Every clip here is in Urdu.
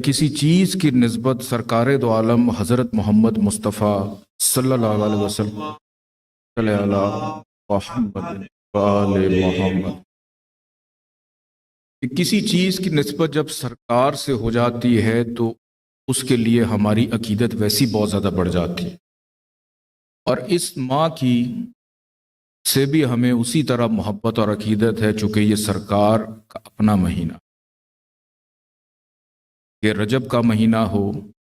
کسی چیز کی نسبت سرکار دو عالم حضرت محمد مصطفیٰ صلی اللہ علیہ وسلم صلی اللہ محمد وآل محمد، کہ کسی چیز کی نسبت جب سرکار سے ہو جاتی ہے تو اس کے لیے ہماری عقیدت ویسی بہت زیادہ بڑھ جاتی ہے، اور اس ماں کی سے بھی ہمیں اسی طرح محبت اور عقیدت ہے، چونکہ یہ سرکار کا اپنا مہینہ، کہ رجب کا مہینہ ہو،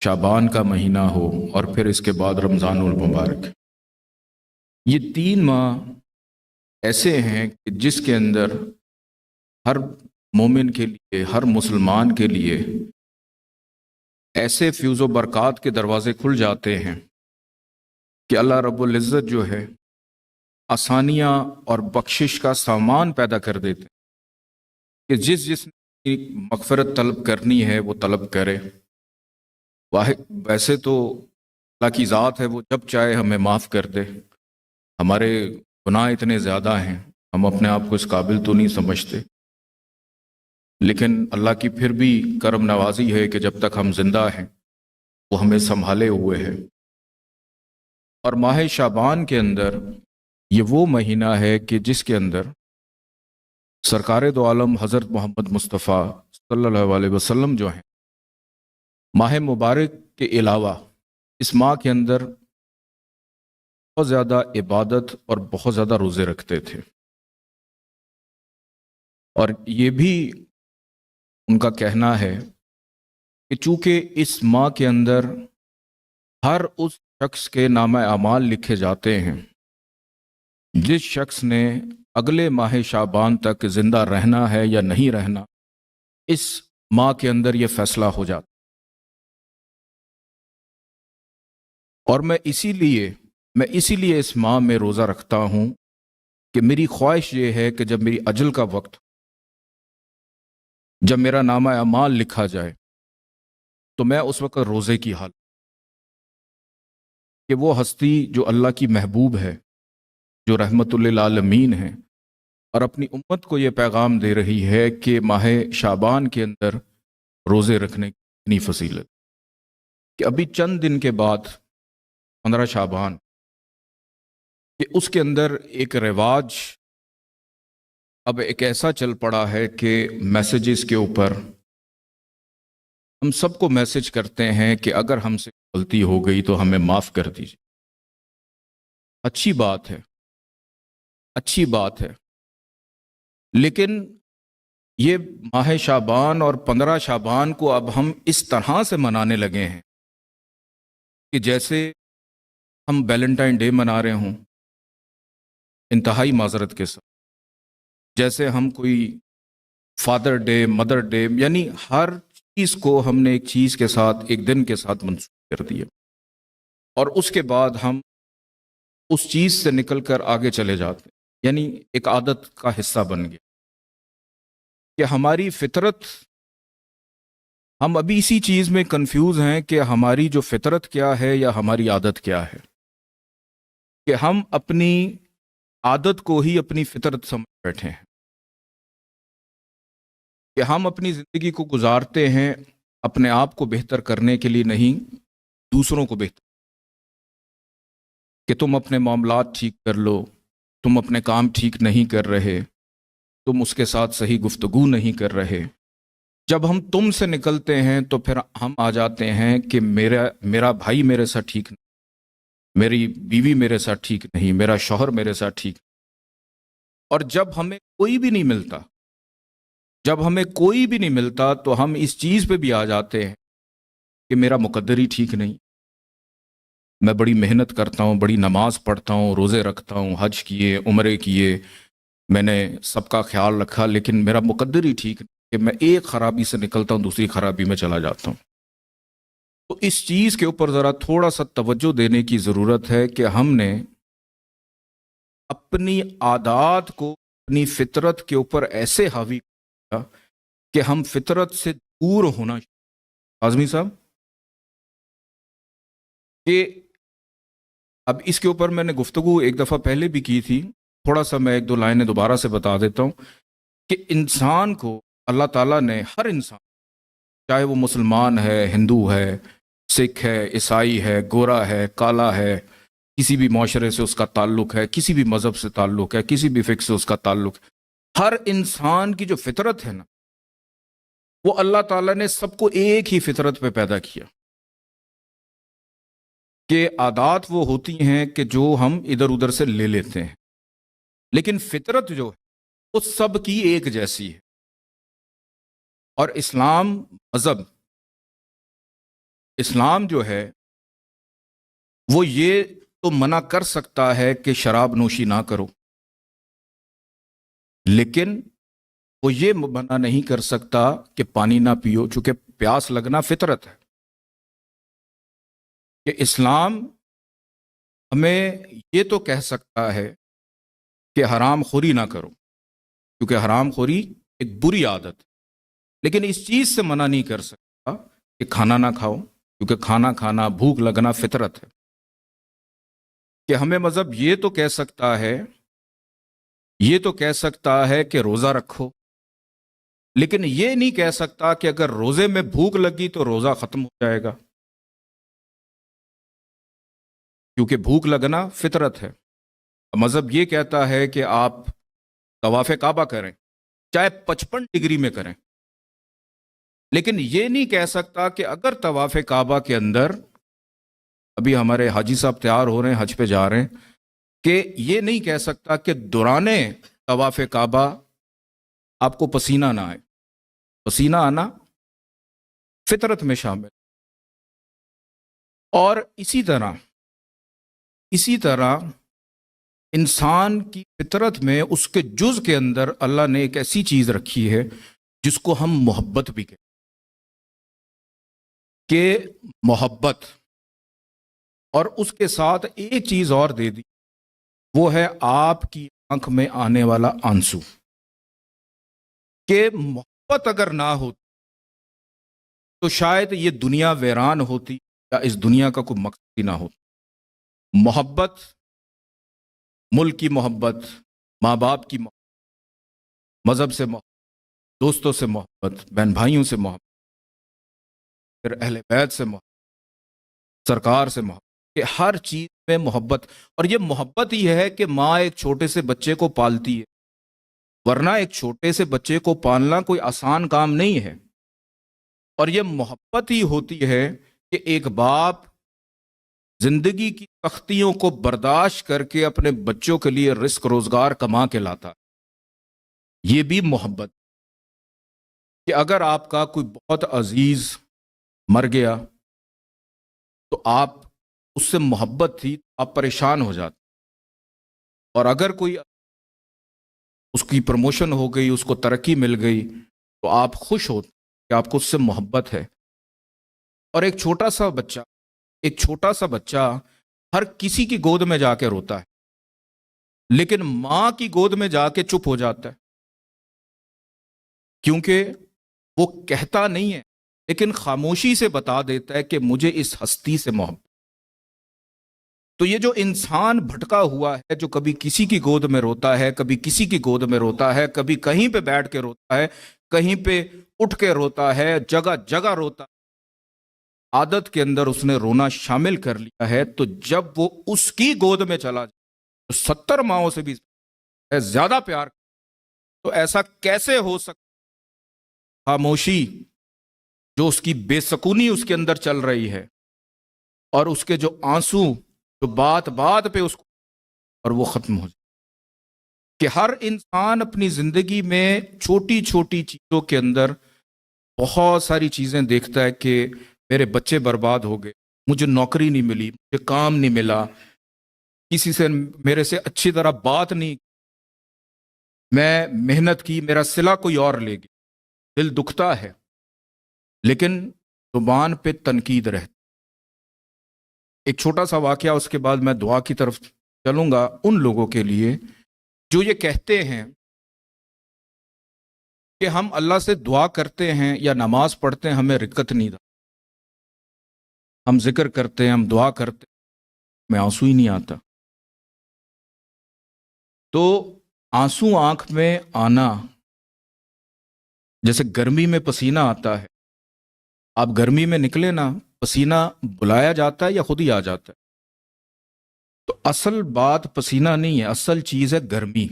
شعبان کا مہینہ ہو، اور پھر اس کے بعد رمضان المبارک۔ یہ 3 ماہ ایسے ہیں کہ جس کے اندر ہر مومن کے لیے، ہر مسلمان کے لیے ایسے فیوز و برکات کے دروازے کھل جاتے ہیں کہ اللہ رب العزت جو ہے آسانیاں اور بخشش کا سامان پیدا کر دیتے ہیں کہ جس نے مغفرت طلب کرنی ہے وہ طلب کرے۔ ویسے تو اللہ کی ذات ہے، وہ جب چاہے ہمیں معاف کر دے، ہمارے گناہ اتنے زیادہ ہیں، ہم اپنے آپ کو اس قابل تو نہیں سمجھتے، لیکن اللہ کی پھر بھی کرم نوازی ہے کہ جب تک ہم زندہ ہیں وہ ہمیں سنبھالے ہوئے ہے۔ اور ماہ شعبان کے اندر یہ وہ مہینہ ہے کہ جس کے اندر سرکار دو عالم حضرت محمد مصطفیٰ صلی اللہ علیہ وسلم جو ہیں، ماہ مبارک کے علاوہ اس ماہ کے اندر بہت زیادہ عبادت اور بہت زیادہ روزے رکھتے تھے، اور یہ بھی ان کا کہنا ہے کہ چونکہ اس ماہ کے اندر ہر اس شخص کے نامہ اعمال لکھے جاتے ہیں جس شخص نے اگلے ماہ شعبان تک زندہ رہنا ہے یا نہیں رہنا، اس ماہ کے اندر یہ فیصلہ ہو جاتا۔ اور میں اسی لیے اس ماہ میں روزہ رکھتا ہوں کہ میری خواہش یہ ہے کہ جب میری اجل کا وقت، جب میرا نامہ اعمال لکھا جائے تو میں اس وقت روزے کی حالت، کہ وہ ہستی جو اللہ کی محبوب ہے، جو رحمت للعالمین ہے، اور اپنی امت کو یہ پیغام دے رہی ہے کہ ماہ شعبان کے اندر روزے رکھنے کی اتنی فضیلت، کہ ابھی چند دن کے بعد 15 شعبان، کہ اس کے اندر ایک رواج اب ایک ایسا چل پڑا ہے کہ میسیجز کے اوپر ہم سب کو میسج کرتے ہیں کہ اگر ہم سے غلطی ہو گئی تو ہمیں معاف کر دیجیے۔ اچھی بات ہے، لیکن یہ ماہ شعبان اور 15 شعبان کو اب ہم اس طرح سے منانے لگے ہیں کہ جیسے ہم ویلنٹائن ڈے منا رہے ہوں، انتہائی معذرت کے ساتھ، جیسے ہم کوئی فادر ڈے، مدر ڈے، یعنی ہر چیز کو ہم نے ایک چیز کے ساتھ، ایک دن کے ساتھ منسوخ کر دیا، اور اس کے بعد ہم اس چیز سے نکل کر آگے چلے جاتے ہیں، یعنی ایک عادت کا حصہ بن گیا کہ ہماری فطرت، ہم ابھی اسی چیز میں کنفیوز ہیں کہ ہماری جو فطرت کیا ہے یا ہماری عادت کیا ہے، کہ ہم اپنی عادت کو ہی اپنی فطرت سمجھ بیٹھے ہیں، کہ ہم اپنی زندگی کو گزارتے ہیں اپنے آپ کو بہتر کرنے کے لیے، نہیں دوسروں کو بہتر، کہ تم اپنے معاملات ٹھیک کر لو، تم اپنے کام ٹھیک نہیں کر رہے، تم اس کے ساتھ صحیح گفتگو نہیں کر رہے۔ جب ہم تم سے نکلتے ہیں تو پھر ہم آ جاتے ہیں کہ میرا بھائی میرے ساتھ ٹھیک نہیں، میری بیوی میرے ساتھ ٹھیک نہیں، میرا شوہر میرے ساتھ ٹھیک نہیں۔ اور جب ہمیں کوئی بھی نہیں ملتا تو ہم اس چیز پہ بھی آ جاتے ہیں کہ میرا مقدر ہی ٹھیک نہیں، میں بڑی محنت کرتا ہوں، بڑی نماز پڑھتا ہوں، روزے رکھتا ہوں، حج کیے، عمرے کیے، میں نے سب کا خیال رکھا، لیکن میرا مقدر ہی ٹھیک نہیں کہ میں ایک خرابی سے نکلتا ہوں دوسری خرابی میں چلا جاتا ہوں۔ تو اس چیز کے اوپر ذرا تھوڑا سا توجہ دینے کی ضرورت ہے کہ ہم نے اپنی عادات کو اپنی فطرت کے اوپر ایسے حاوی کیا کہ ہم فطرت سے دور ہونا اعظمی صاحب، کہ اب اس کے اوپر میں نے گفتگو ایک دفعہ پہلے بھی کی تھی، تھوڑا سا میں 1-2 لائنیں دوبارہ سے بتا دیتا ہوں کہ انسان کو اللہ تعالیٰ نے، ہر انسان چاہے وہ مسلمان ہے، ہندو ہے، سکھ ہے، عیسائی ہے، گورا ہے، کالا ہے، کسی بھی معاشرے سے اس کا تعلق ہے، کسی بھی مذہب سے تعلق ہے، کسی بھی فکر سے اس کا تعلق ہے، ہر انسان کی جو فطرت ہے نا، وہ اللہ تعالیٰ نے سب کو ایک ہی فطرت پہ پیدا کیا کہ عادات وہ ہوتی ہیں کہ جو ہم ادھر ادھر سے لے لیتے ہیں، لیکن فطرت جو ہے وہ سب کی ایک جیسی ہے۔ اور اسلام مذہب، اسلام جو ہے وہ یہ تو منع کر سکتا ہے کہ شراب نوشی نہ کرو، لیکن وہ یہ منع نہیں کر سکتا کہ پانی نہ پیو، چونکہ پیاس لگنا فطرت ہے۔ کہ اسلام ہمیں یہ تو کہہ سکتا ہے کہ حرام خوری نہ کرو، کیونکہ حرام خوری ایک بری عادت ہے، لیکن اس چیز سے منع نہیں کر سکتا کہ کھانا نہ کھاؤ، کیونکہ کھانا کھانا، بھوک لگنا فطرت ہے۔ کہ ہمیں مذہب یہ تو کہہ سکتا ہے، یہ تو کہہ سکتا ہے کہ روزہ رکھو، لیکن یہ نہیں کہہ سکتا کہ اگر روزے میں بھوک لگی تو روزہ ختم ہو جائے گا، کیونکہ بھوک لگنا فطرت ہے۔ مذہب یہ کہتا ہے کہ آپ طواف کعبہ کریں، چاہے 55 ڈگری میں کریں، لیکن یہ نہیں کہہ سکتا کہ اگر طواف کعبہ کے اندر، ابھی ہمارے حاجی صاحب تیار ہو رہے ہیں، حج پہ جا رہے ہیں، کہ یہ نہیں کہہ سکتا کہ دوران طواف کعبہ آپ کو پسینہ نہ آئے۔ پسینہ آنا فطرت میں شامل۔ اور اسی طرح انسان کی فطرت میں اس کے جز کے اندر اللہ نے ایک ایسی چیز رکھی ہے جس کو ہم محبت بھی کہتے ہیں، کہ محبت، اور اس کے ساتھ ایک چیز اور دے دی، وہ ہے آپ کی آنکھ میں آنے والا آنسو۔ کہ محبت اگر نہ ہوتی تو شاید یہ دنیا ویران ہوتی، یا اس دنیا کا کوئی مقصد ہی نہ ہوتا۔ محبت، ملک کی محبت، ماں باپ کی محبت، مذہب سے محبت، دوستوں سے محبت، بہن بھائیوں سے محبت، پھر اہل بیت سے محبت، سرکار سے محبت، کہ ہر چیز میں محبت۔ اور یہ محبت ہی ہے کہ ماں ایک چھوٹے سے بچے کو پالتی ہے، ورنہ ایک چھوٹے سے بچے کو پالنا کوئی آسان کام نہیں ہے۔ اور یہ محبت ہی ہوتی ہے کہ ایک باپ زندگی کی سختیوں کو برداشت کر کے اپنے بچوں کے لیے رزق روزگار کما کے لاتا۔ یہ بھی محبت کہ اگر آپ کا کوئی بہت عزیز مر گیا تو آپ اس سے محبت تھی، آپ پریشان ہو جاتے، اور اگر کوئی اس کی پروموشن ہو گئی، اس کو ترقی مل گئی، تو آپ خوش ہوتے کہ آپ کو اس سے محبت ہے۔ اور ایک چھوٹا سا بچہ ہر کسی کی گود میں جا کے روتا ہے، لیکن ماں کی گود میں جا کے چپ ہو جاتا ہے، کیونکہ وہ کہتا نہیں ہے، لیکن خاموشی سے بتا دیتا ہے کہ مجھے اس ہستی سے محبت۔ تو یہ جو انسان بھٹکا ہوا ہے، جو کبھی کسی کی گود میں روتا ہے، کبھی کسی کی گود میں روتا ہے، کبھی کہیں پہ بیٹھ کے روتا ہے، کہیں پہ اٹھ کے روتا ہے، جگہ جگہ روتا ہے، عادت کے اندر اس نے رونا شامل کر لیا ہے، تو جب وہ اس کی گود میں چلا جائے تو 70 ماؤں سے بھی زیادہ پیار، تو ایسا کیسے ہو سکتا؟ خاموشی، جو اس کی بے سکونی اس کے اندر چل رہی ہے، اور اس کے جو آنسو جو بات بات پہ اس کو، اور وہ ختم ہو جائے۔ کہ ہر انسان اپنی زندگی میں چھوٹی چھوٹی چیزوں کے اندر بہت ساری چیزیں دیکھتا ہے کہ میرے بچے برباد ہو گئے، مجھے نوکری نہیں ملی، مجھے کام نہیں ملا، کسی سے میرے سے اچھی طرح بات نہیں، میں محنت کی، میرا صلہ کوئی اور لے گیا، دل دکھتا ہے، لیکن زبان پہ تنقید رہتی۔ ایک چھوٹا سا واقعہ، اس کے بعد میں دعا کی طرف چلوں گا، ان لوگوں کے لیے جو یہ کہتے ہیں کہ ہم اللہ سے دعا کرتے ہیں یا نماز پڑھتے ہیں، ہمیں رکت نہیں تھا، ہم ذکر کرتے ہیں، ہم دعا کرتے ہیں، میں آنسو ہی نہیں آتا۔ تو آنسو آنکھ میں آنا، جیسے گرمی میں پسینہ آتا ہے، آپ گرمی میں نکلے نا، پسینہ بلایا جاتا ہے یا خود ہی آ جاتا ہے؟ تو اصل بات پسینہ نہیں ہے، اصل چیز ہے گرمی۔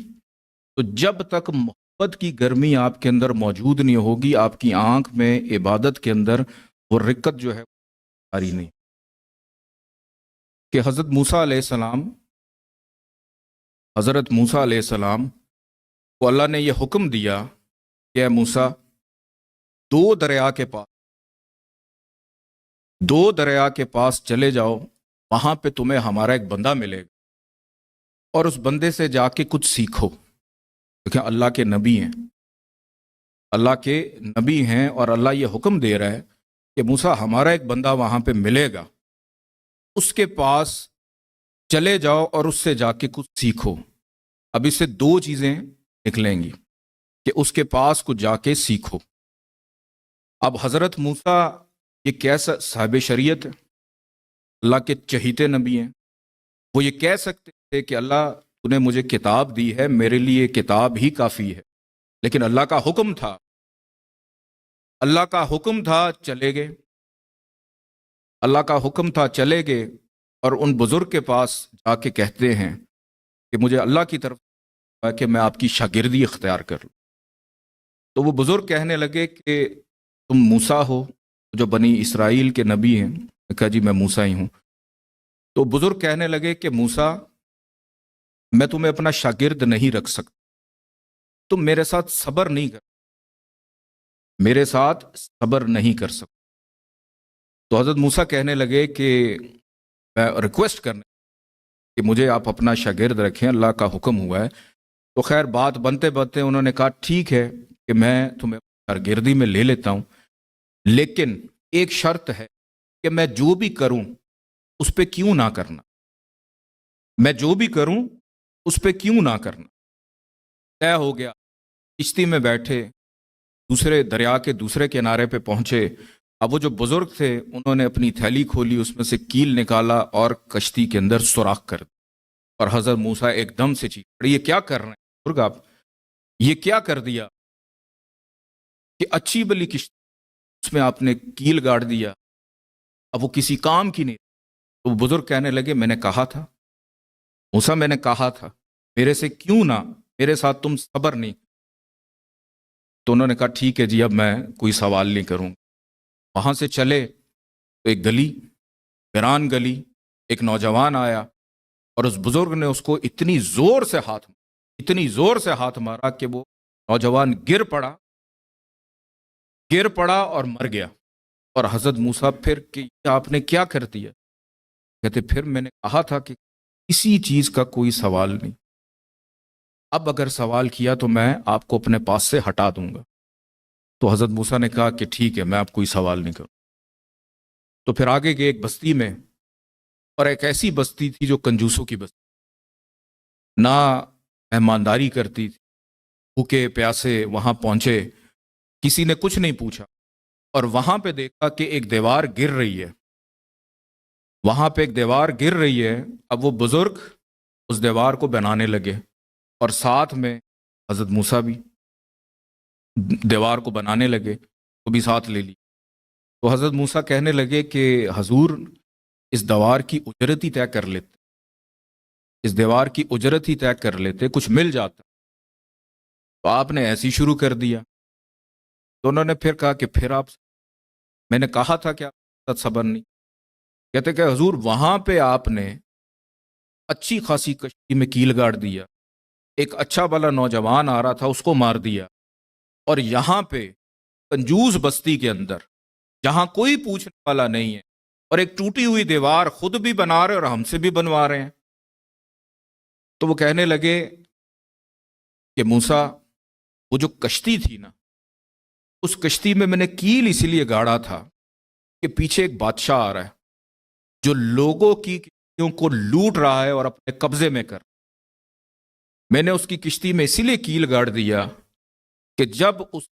تو جب تک محبت کی گرمی آپ کے اندر موجود نہیں ہوگی، آپ کی آنکھ میں عبادت کے اندر وہ رکت جو ہے آ رہی نہیں۔ کہ حضرت موسیٰ علیہ السلام کو اللہ نے یہ حکم دیا کہ اے موسیٰ، دو دریا کے پاس چلے جاؤ، وہاں پہ تمہیں ہمارا ایک بندہ ملے گا، اور اس بندے سے جا کے کچھ سیکھو۔ دیکھیں، اللہ کے نبی ہیں اور اللہ یہ حکم دے رہا ہے کہ موسیٰ، ہمارا ایک بندہ وہاں پہ ملے گا، اس کے پاس چلے جاؤ اور اس سے جا کے کچھ سیکھو۔ اب اس سے دو چیزیں نکلیں گی کہ اس کے پاس کچھ جا کے سیکھو۔ اب حضرت موسیٰ یہ کیسا صاحب شریعت ہے، اللہ کے چہیتے نبی ہیں، وہ یہ کہہ سکتے تھے کہ اللہ تو نے مجھے کتاب دی ہے، میرے لیے کتاب ہی کافی ہے، لیکن اللہ کا حکم تھا چلے گئے، اللہ کا حکم تھا چلے گئے، اور ان بزرگ کے پاس جا کے کہتے ہیں کہ مجھے اللہ کی طرف کہ میں آپ کی شاگردی اختیار کر لوں۔ تو وہ بزرگ کہنے لگے کہ تم موسیٰ ہو جو بنی اسرائیل کے نبی ہیں؟ میں کہا جی میں موسیٰ ہی ہوں۔ تو بزرگ کہنے لگے کہ موسیٰ، میں تمہیں اپنا شاگرد نہیں رکھ سکتا، تم میرے ساتھ صبر نہیں کر سکتے۔ تو حضرت موسیٰ کہنے لگے کہ میں ریکویسٹ کرنے کہ مجھے آپ اپنا شاگرد رکھیں، اللہ کا حکم ہوا ہے۔ تو خیر بات بنتے بنتے انہوں نے کہا ٹھیک ہے کہ میں تمہیں شاگردی میں لے لیتا ہوں، لیکن ایک شرط ہے کہ میں جو بھی کروں اس پہ کیوں نہ کرنا، طے ہو گیا۔ کشتی میں بیٹھے، دوسرے دریا کے دوسرے کنارے پہ پہنچے۔ اب وہ جو بزرگ تھے انہوں نے اپنی تھیلی کھولی، اس میں سے کیل نکالا اور کشتی کے اندر سوراخ کر دیا، اور حضرت موسیٰ ایک دم سے چیخ پڑے، یہ کیا کر رہے ہیں بزرگ آپ، یہ کیا کر دیا کہ اچھی بلی کشتی اس میں آپ نے کیل گاڑ دیا، اب وہ کسی کام کی نہیں۔ تو بزرگ کہنے لگے میں نے کہا تھا موسیٰ، میں نے کہا تھا میرے سے کیوں نہ، میرے ساتھ تم صبر نہیں۔ تو انہوں نے کہا ٹھیک ہے جی، اب میں کوئی سوال نہیں کروں۔ وہاں سے چلے تو ایک گلی، ویران گلی، ایک نوجوان آیا، اور اس بزرگ نے اس کو اتنی زور سے ہاتھ مارا کہ وہ نوجوان گر پڑا اور مر گیا۔ اور حضرت موسیٰ پھر کہ آپ نے کیا کر دیا؟ کہتے پھر میں نے کہا تھا کہ کسی چیز کا کوئی سوال نہیں، اب اگر سوال کیا تو میں آپ کو اپنے پاس سے ہٹا دوں گا۔ تو حضرت موسیٰ نے کہا کہ ٹھیک ہے، میں آپ کوئی سوال نہیں کروں۔ تو پھر آگے گئے ایک بستی میں، اور ایک ایسی بستی تھی جو کنجوسوں کی بستی، نہ مہمانداری کرتی تھی، بھوکے پیاسے وہاں پہنچے، کسی نے کچھ نہیں پوچھا، اور وہاں پہ دیکھا کہ ایک دیوار گر رہی ہے۔ اب وہ بزرگ اس دیوار کو بنانے لگے، اور ساتھ میں حضرت موسیٰ بھی دیوار کو بنانے لگے، تو بھی ساتھ لے لی۔ تو حضرت موسیٰ کہنے لگے کہ حضور، اس دیوار کی اجرت ہی طے کر لیتے، کچھ مل جاتا۔ تو آپ نے ایسی شروع کر دیا۔ تو انہوں نے پھر کہا کہ پھر آپ، میں نے کہا تھا کہ آپ صبر نہیں۔ کہتے کہ حضور، وہاں پہ آپ نے اچھی خاصی کشتی میں کیل گاڑ دیا، ایک اچھا والا نوجوان آ رہا تھا اس کو مار دیا، اور یہاں پہ کنجوس بستی کے اندر جہاں کوئی پوچھنے والا نہیں ہے، اور ایک ٹوٹی ہوئی دیوار خود بھی بنا رہے اور ہم سے بھی بنوا رہے ہیں۔ تو وہ کہنے لگے کہ موسیٰ، وہ جو کشتی تھی نا، اس کشتی میں نے کیل اسی لیے گاڑا تھا کہ پیچھے ایک بادشاہ آ رہا ہے جو لوگوں کی کشتیوں کو لوٹ رہا ہے اور اپنے قبضے میں کر۔ میں نے اس کی کشتی میں اسی لیے کیل گاڑ دیا کہ جب اس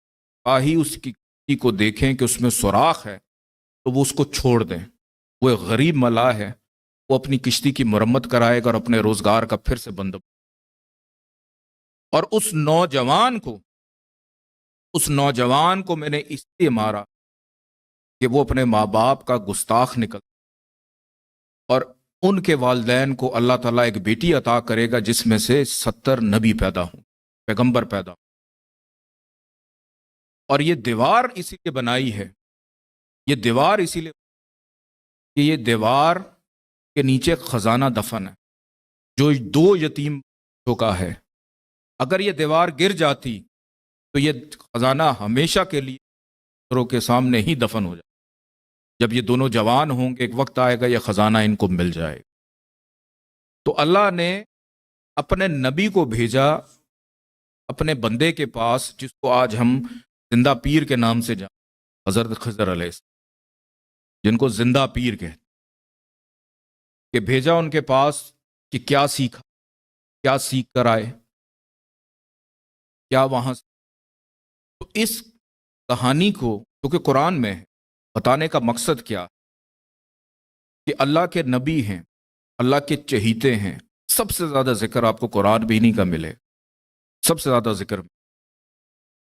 کی کشتی کو دیکھیں کہ اس میں سوراخ ہے تو وہ اس کو چھوڑ دیں۔ وہ ایک غریب ملاح ہے، وہ اپنی کشتی کی مرمت کرائے گا اور اپنے روزگار کا پھر سے بندوبست۔ اور اس نوجوان کو میں نے اس لیے مارا کہ وہ اپنے ماں باپ کا گستاخ نکل، اور ان کے والدین کو اللہ تعالیٰ ایک بیٹی عطا کرے گا جس میں سے 70 نبی پیدا ہوں، پیغمبر پیدا ہوں۔ اور یہ دیوار اسی لیے بنائی ہے، یہ دیوار اسی لیے کہ یہ دیوار کے نیچے خزانہ دفن ہے جو 2 یتیم بچوں کا ہے۔ اگر یہ دیوار گر جاتی تو یہ خزانہ ہمیشہ کے لیے دوسروں کے سامنے ہی دفن ہو جائے۔ جب یہ دونوں جوان ہوں گے ایک وقت آئے گا یہ خزانہ ان کو مل جائے گا۔ تو اللہ نے اپنے نبی کو بھیجا اپنے بندے کے پاس، جس کو آج ہم زندہ پیر کے نام سے جانتے، حضرت خضر علیہ السلام، جن کو زندہ پیر کہتے، کہ بھیجا ان کے پاس کہ کیا سیکھا، کیا سیکھ کر آئے، کیا وہاں سے۔ تو اس کہانی کو کیونکہ قرآن میں ہے، بتانے کا مقصد کیا کہ اللہ کے نبی ہیں، اللہ کے چہیتے ہیں، سب سے زیادہ ذکر آپ کو قرآن بھی نہیں کا ملے، سب سے زیادہ ذکر،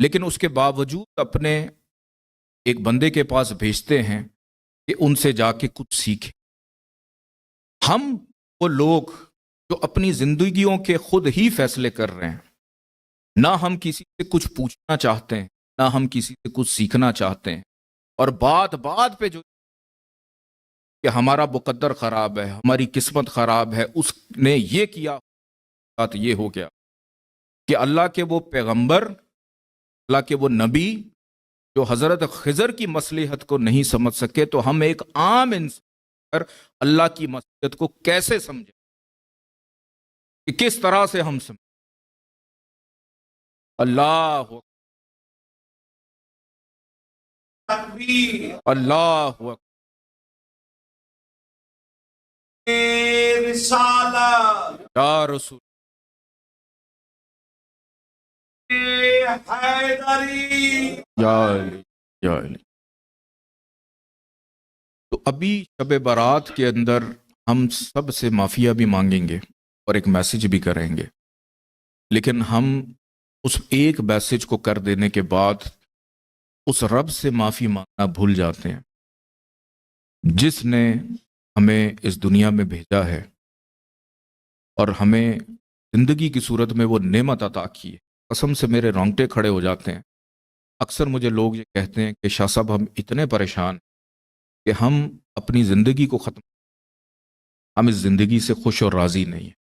لیکن اس کے باوجود اپنے ایک بندے کے پاس بھیجتے ہیں کہ ان سے جا کے کچھ سیکھیں۔ ہم وہ لوگ جو اپنی زندگیوں کے خود ہی فیصلے کر رہے ہیں، نہ ہم کسی سے کچھ پوچھنا چاہتے ہیں، نہ ہم کسی سے کچھ سیکھنا چاہتے ہیں، اور بات پہ جو کہ ہمارا مقدر خراب ہے، ہماری قسمت خراب ہے، اس نے یہ کیا، بات یہ ہو گیا کہ اللہ کے وہ پیغمبر، اللہ کے وہ نبی جو حضرت خضر کی مصلحت کو نہیں سمجھ سکے، تو ہم ایک عام انسان پر اللہ کی مصلحت کو کیسے سمجھیں، کہ کس طرح سے ہم سمجھیں۔ اللہ اکبر، اللہ اکبر، رسالت یا رسول حیدری یا علی یا علی۔ تو ابھی شب برات کے اندر ہم سب سے معافیہ بھی مانگیں گے اور ایک میسج بھی کریں گے، لیکن ہم اس ایک میسج کو کر دینے کے بعد اس رب سے معافی مانگنا بھول جاتے ہیں جس نے ہمیں اس دنیا میں بھیجا ہے اور ہمیں زندگی کی صورت میں وہ نعمت عطا کی ہے۔ قسم سے میرے رونگٹے کھڑے ہو جاتے ہیں۔ اکثر مجھے لوگ یہ کہتے ہیں کہ شاہ صاحب ہم اتنے پریشان کہ ہم اپنی زندگی کو ختم، ہم اس زندگی سے خوش اور راضی نہیں ہیں،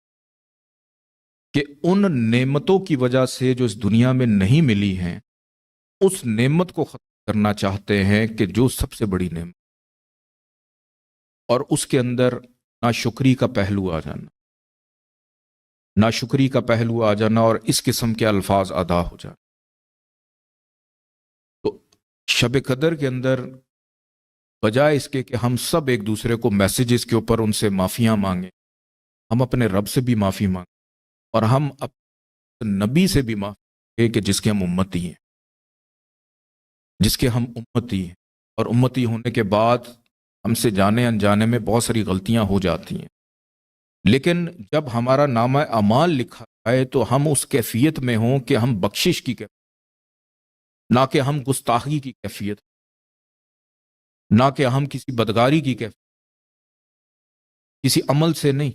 کہ ان نعمتوں کی وجہ سے جو اس دنیا میں نہیں ملی ہیں، اس نعمت کو ختم کرنا چاہتے ہیں کہ جو سب سے بڑی نعمت، اور اس کے اندر ناشکری کا پہلو آ جانا، ناشکری کا پہلو آ جانا اور اس قسم کے الفاظ ادا ہو جانا۔ تو شب قدر کے اندر بجائے اس کے کہ ہم سب ایک دوسرے کو میسیجز کے اوپر ان سے معافیاں مانگیں، ہم اپنے رب سے بھی معافی مانگیں، اور ہم اپنے نبی سے بھی معافی مانگیں کہ جس کے ہم امتی ہیں، جس کے ہم امتی ہیں، اور امتی ہونے کے بعد ہم سے جانے انجانے میں بہت ساری غلطیاں ہو جاتی ہیں، لیکن جب ہمارا نامہ اعمال لکھا جائے تو ہم اس کیفیت میں ہوں کہ ہم بخشش کی کیفیت، نہ کہ ہم گستاخی کی کیفیت، نہ کہ ہم کسی بدکاری کی کیفیت، کسی عمل سے نہیں،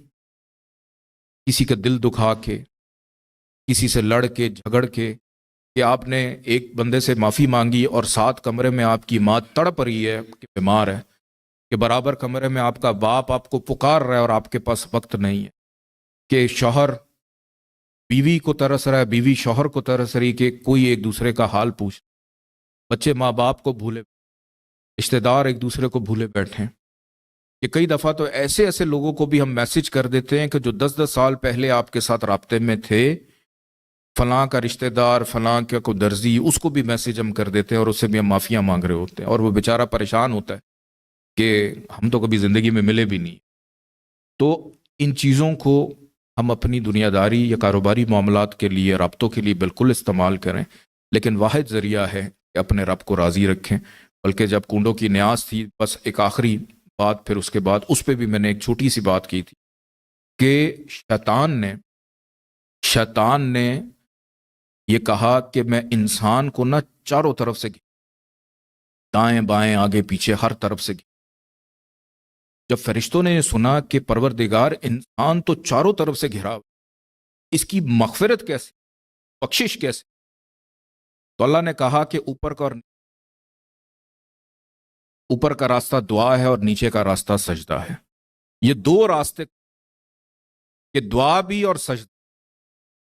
کسی کا دل دکھا کے، کسی سے لڑ کے جھگڑ کے، کہ آپ نے ایک بندے سے معافی مانگی اور 7 کمرے میں آپ کی ماں تڑپ رہی ہے کہ بیمار ہے، کہ برابر کمرے میں آپ کا باپ آپ کو پکار رہا ہے اور آپ کے پاس وقت نہیں ہے، کہ شوہر بیوی کو ترس رہا ہے، بیوی شوہر کو ترس رہی کہ کوئی ایک دوسرے کا حال پوچھ، بچے ماں باپ کو بھولے، رشتہ دار ایک دوسرے کو بھولے بیٹھے ہیں، کہ کئی دفعہ تو ایسے لوگوں کو بھی ہم میسج کر دیتے ہیں کہ جو 10 سال پہلے آپ کے ساتھ رابطے میں تھے، فلاں کا رشتہ دار، فلاں کا کوئی درزی، اس کو بھی میسج ہم کر دیتے ہیں اور اس سے بھی ہم معافیاں مانگ رہے ہوتے ہیں، اور وہ بیچارہ پریشان ہوتا ہے کہ ہم تو کبھی زندگی میں ملے بھی نہیں۔ تو ان چیزوں کو ہم اپنی دنیا داری یا کاروباری معاملات کے لیے، رابطوں کے لیے بالکل استعمال کریں، لیکن واحد ذریعہ ہے کہ اپنے رب کو راضی رکھیں۔ بلکہ جب کنڈوں کی نیاز تھی، بس ایک آخری بات، پھر اس کے بعد اس پہ بھی میں نے ایک چھوٹی سی بات کی تھی کہ شیطان نے یہ کہا کہ میں انسان کو نہ چاروں طرف سے دائیں بائیں آگے پیچھے ہر طرف سے. جب فرشتوں نے سنا کہ پروردگار انسان تو چاروں طرف سے گھرا ہوا، اس کی مغفرت کیسے، بخشش کیسے، تو اللہ نے کہا کہ اوپر کا راستہ دعا ہے اور نیچے کا راستہ سجدہ ہے. یہ دو راستے، کہ دعا بھی اور سجدہ